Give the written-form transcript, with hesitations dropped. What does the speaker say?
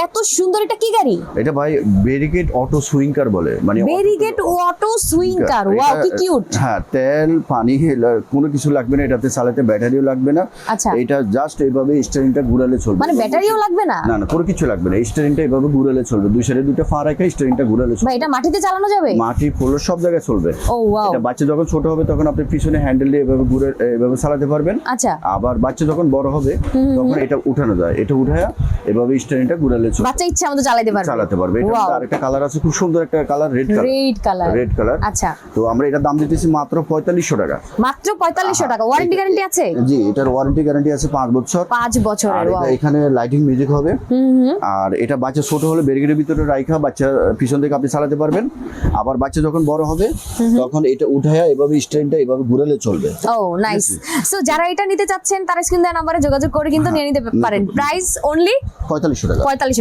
এত সুন্দর, এটা কি গাড়ি? এটা ভাই ব্যারিকেড অটো সুইং কার বলে, মানে ব্যারিকেড অটো সুইং কার। ওয়াও, কি কিউট। হ্যাঁ, তেল পানি কোনো কিছু লাগবে না এটাতে, চালাতে ব্যাটারিও লাগবে না। আচ্ছা, এটা জাস্ট এইভাবে স্টিয়ারিংটা ঘুরালে চলবে, মানে ব্যাটারিও লাগবে না? না না, কোনো কিছু লাগবে না, স্টিয়ারিংটা এইভাবে ঘুরালে চলবে, দুই সাইডে দুটো ফা রেখে স্টিয়ারিংটা ঘুরালে চলবে। ভাই এটা মাটিতে চালানো যাবে? মাটি ফ্লোর সব জায়গায় চলবে। ও ওয়াও। এটা বাচ্চা যখন ছোট হবে তখন আপনি পিছনে হ্যান্ডেল দিয়ে এভাবে ঘুরে এভাবে চালাতে পারবেন। আচ্ছা, আবার বাচ্চা যখন বড় হবে তখন এটা উঠানো যায়, এটা উঠায়া এভাবে স্টিয়ারিংটা ঘুরালে চলবে, বাচ্চা ইচ্ছা মতো চালাতে পারবে। এটা Wow. আরেকটা কালার আছে, খুব সুন্দর একটা colour, red colour. Red colour. আচ্ছা, তো আমরা এটা দাম দিতেছি মাত্র 4500 টাকা। মাত্র 4500 টাকা। ওয়ারেন্টি গ্যারান্টি আছে? জি, এটার ওয়ারেন্টি গ্যারান্টি আছে 5 বছর। 5 বছরের। আর এটা এখানে লাইটিং মিউজিক হবে। আর এটা বাচ্চা ছোট হলে ব্যারিকেডের ভিতরে রাখা বাচ্চা পিছন থেকে আপনি চালাতে পারবেন। আবার বাচ্চা যখন বড় হবে তখন এটা উঠায়া এভাবে স্ট্যান্ডটা এভাবে ঘুরালে চলবে। ও নাইস। সো যারা এটা নিতে চাচ্ছেন তারা স্ক্রিন দেওয়া নম্বরে যোগাযোগ করে কিন্তু নিয়ে নিতে পারেন। প্রাইস অনলি 4500 টাকা। 4500